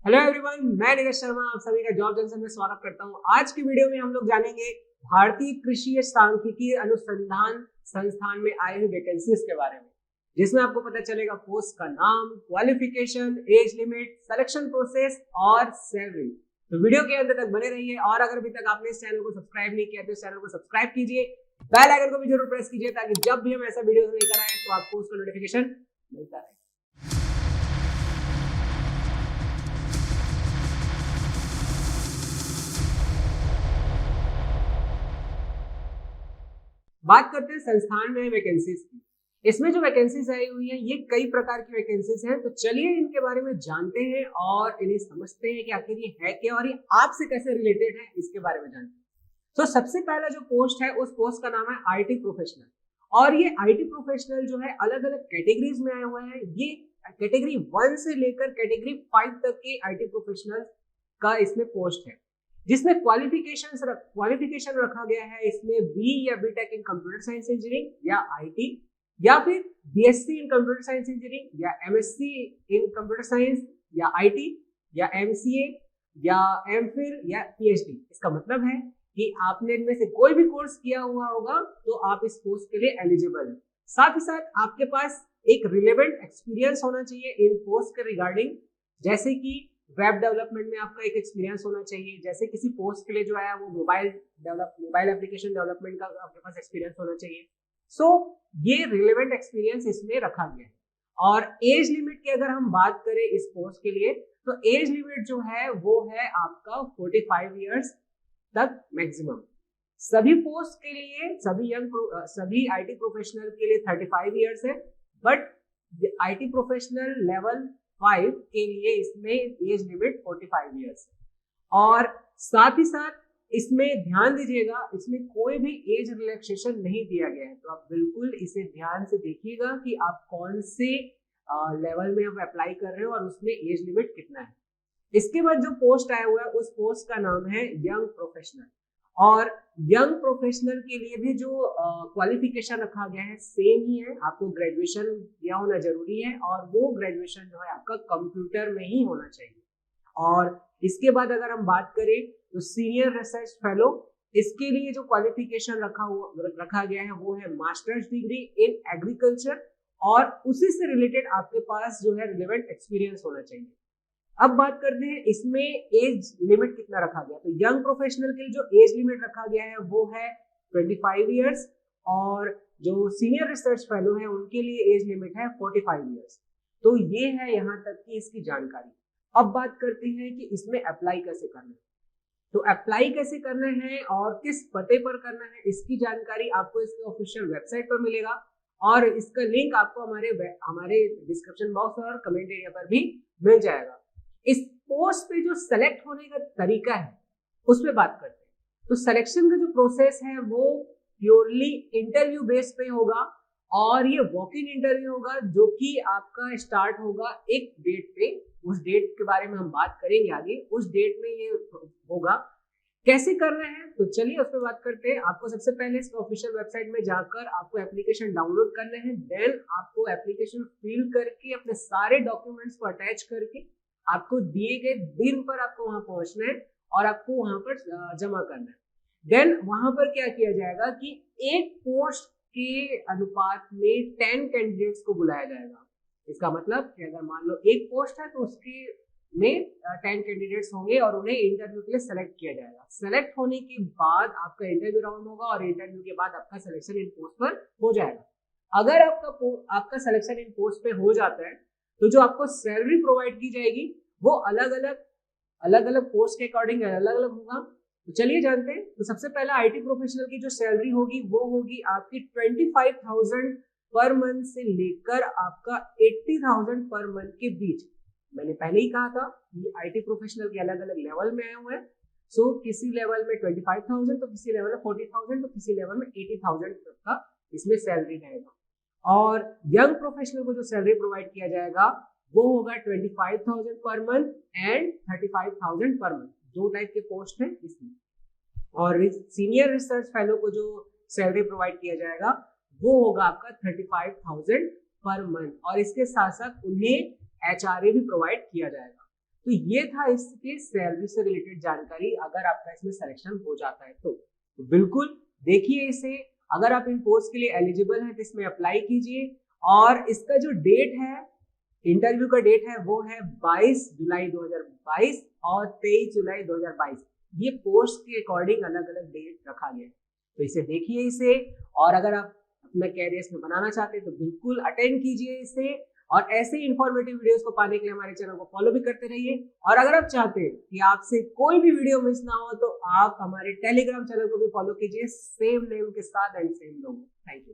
Hello everyone, मैं नीरज शर्मा आप सभी का जॉब जंक्शन में स्वागत करता हूं। आज की वीडियो में हम लोग जानेंगे भारतीय कृषि सांख्यिकी अनुसंधान संस्थान में आई हुई वैकेंसीज के बारे में, जिसमें आपको पता चलेगा पोस्ट का नाम, qualification, age limit, selection process और सैलरी। तो वीडियो के अंत तक बने रहिए और अगर अभी तक आपने इस चैनल को सब्सक्राइब नहीं किया तो इस चैनल को सब्सक्राइब कीजिए, बेल आइकन को भी जरूर प्रेस कीजिए ताकि जब भी हम ऐसा वीडियो लेकर आए तो आपको उसका नोटिफिकेशन मिलता रहे। बात करते हैं संस्थान में वैकेंसीज की। इसमें जो वैकेंसीज आई हुई है ये कई प्रकार की वैकेंसीज हैं, तो चलिए इनके बारे में जानते हैं और इन्हें समझते हैं कि आखिर ये है क्या और ये आपसे कैसे रिलेटेड है, इसके बारे में जानते हैं। तो सबसे पहला जो पोस्ट है उस पोस्ट का नाम है आईटी प्रोफेशनल। और ये आईटी प्रोफेशनल जो है अलग अलग कैटेगरीज में आए हुए हैं। ये कैटेगरी 1 से लेकर कैटेगरी 5 तक के आईटी प्रोफेशनल का इसमें पोस्ट है, जिसमें क्वालिफिकेशन रखा गया है इसमें बी या BTech in computer science engineering या आईटी, या फिर BSc in computer science engineering या एमएससी इन कंप्यूटर साइंस या आईटी या एमसीए या एमफिल या पीएचडी। इसका मतलब है कि आपने इनमें से कोई भी कोर्स किया हुआ होगा तो आप इस पोस्ट के लिए एलिजिबल हैं। साथ ही साथ आपके पास एक रिलेवेंट एक्सपीरियंस होना चाहिए इन पोस्ट के रिगार्डिंग, जैसे कि वेब डेवलपमेंट में आपका एक एक्सपीरियंस होना चाहिए, जैसे किसी पोस्ट के लिए जो है वो मोबाइल एप्लीकेशन डेवलपमेंट का आपके पास एक्सपीरियंस होना चाहिए। सो ये रिलेवेंट एक्सपीरियंस इसमें रखा गया है। और एज लिमिट की अगर हम बात करें इस पोस्ट के लिए तो एज लिमिट जो है वो है आपका 45 ईयर्स तक मैक्सिमम। सभी पोस्ट के लिए सभी आईटी प्रोफेशनल के लिए 35 ईयर्स है, बट आईटी प्रोफेशनल लेवल 5 के लिए इसमें एज लिमिट 45 ईयर्स है। और साथ ही साथ इसमें ध्यान दीजिएगा, इसमें कोई भी एज रिलैक्सेशन नहीं दिया गया है, तो आप बिल्कुल इसे ध्यान से देखिएगा कि आप कौन से लेवल में आप अप्लाई कर रहे हो और उसमें एज लिमिट कितना है। इसके बाद जो पोस्ट आया हुआ है उस पोस्ट का नाम है यंग प्रोफेशनल। और यंग प्रोफेशनल के लिए भी जो क्वालिफिकेशन रखा गया है सेम ही है, आपको ग्रेजुएशन किया होना जरूरी है और वो ग्रेजुएशन जो है आपका कंप्यूटर में ही होना चाहिए। और इसके बाद अगर हम बात करें तो सीनियर रिसर्च फेलो, इसके लिए जो क्वालिफिकेशन रखा गया है वो है मास्टर्स डिग्री इन एग्रीकल्चर और उसी से रिलेटेड आपके पास जो है रिलेवेंट एक्सपीरियंस होना चाहिए। अब बात करते हैं इसमें एज लिमिट कितना रखा गया। तो यंग प्रोफेशनल के लिए जो एज लिमिट रखा गया है वो है 25 ईयर्स और जो सीनियर रिसर्च फेलो है उनके लिए एज लिमिट है 45 ईयर्स। तो ये है यहाँ तक की इसकी जानकारी। अब बात करते हैं कि इसमें अप्लाई कैसे करना है। तो अप्लाई कैसे करना है और किस पते पर करना है, इसकी जानकारी आपको इसके ऑफिशियल वेबसाइट पर मिलेगा और इसका लिंक आपको हमारे डिस्क्रिप्शन बॉक्स और कमेंट एरिया पर भी मिल जाएगा। इस पोस्ट पे जो सेलेक्ट होने का तरीका है उस पे बात करते हैं। तो सिलेक्शन का जो प्रोसेस है वो प्योरली इंटरव्यू बेस पे होगा और ये वॉक इन इंटरव्यू होगा जो कि आपका स्टार्ट होगा एक डेट पे। उस डेट के बारे में हम बात करेंगे आगे, उस डेट में ये होगा। कैसे करना है तो चलिए उस पर बात करते हैं। आपको सबसे पहले इसके ऑफिशियल वेबसाइट में जाकर आपको एप्लीकेशन डाउनलोड करना है, देन आपको एप्लीकेशन फिल करके अपने सारे डॉक्यूमेंट्स को अटैच करके आपको दिए गए दिन पर आपको वहां पहुंचना है और आपको वहां पर जमा करना है। देन वहां पर क्या किया जाएगा कि एक पोस्ट के अनुपात में 10 कैंडिडेट्स को बुलाया जाएगा। इसका मतलब कि अगर मान लो एक पोस्ट है तो उसके में 10 कैंडिडेट्स होंगे और उन्हें इंटरव्यू के लिए सेलेक्ट किया जाएगा। सेलेक्ट होने के बाद आपका इंटरव्यू राउंड होगा और इंटरव्यू के बाद आपका सिलेक्शन इन पोस्ट पर हो जाएगा। अगर आपका सिलेक्शन इन पोस्ट पे हो जाता है तो जो आपको सैलरी प्रोवाइड की जाएगी वो अलग अलग पोस्ट के अकॉर्डिंग अलग अलग होगा। तो चलिए जानते हैं। तो सबसे पहला आईटी प्रोफेशनल की जो सैलरी होगी वो होगी आपकी 25,000 पर मंथ से लेकर आपका 80,000 पर मंथ के बीच। मैंने पहले ही कहा था कि आईटी प्रोफेशनल के अलग अलग लेवल में आए हुए हैं। सो किसी लेवल में 25,000 तो किसी लेवल में 40,000 तो किसी लेवल में 80,000 तक का इसमें सैलरी रहेगा। और यंग प्रोफेशनल को जो सैलरी प्रोवाइड किया जाएगा वो होगा 25,000 per month and 35,000 per month. दो टाइप के पोस्ट हैं इसमें। और सीनियर रिसर्च फेलो को जो सैलरी प्रोवाइड किया जाएगा वो होगा आपका 35,000 पर मंथ और इसके साथ साथ उन्हें एचआरए भी प्रोवाइड किया जाएगा। तो ये था इसके सैलरी से रिलेटेड जानकारी, अगर आपका इसमें सिलेक्शन हो जाता है तो बिल्कुल देखिए इसे। अगर आप इन पोस्ट के लिए एलिजिबल हैं तो इसमें अप्लाई कीजिए। और इसका जो डेट है, इंटरव्यू का डेट है, वो है 22 जुलाई 2022 और 23 जुलाई 2022। ये पोस्ट के अकॉर्डिंग अलग अलग डेट रखा गया है, तो इसे देखिए इसे। और अगर आप अपना कैरियर इसमें बनाना चाहते हैं तो बिल्कुल अटेंड कीजिए इसे। और ऐसे ही इंफॉर्मेटिव वीडियोस को पाने के लिए हमारे चैनल को फॉलो भी करते रहिए। और अगर आप चाहते हैं कि आपसे कोई भी वीडियो मिस ना हो तो आप हमारे टेलीग्राम चैनल को भी फॉलो कीजिए, सेम नेम के साथ and same logo. Thank you.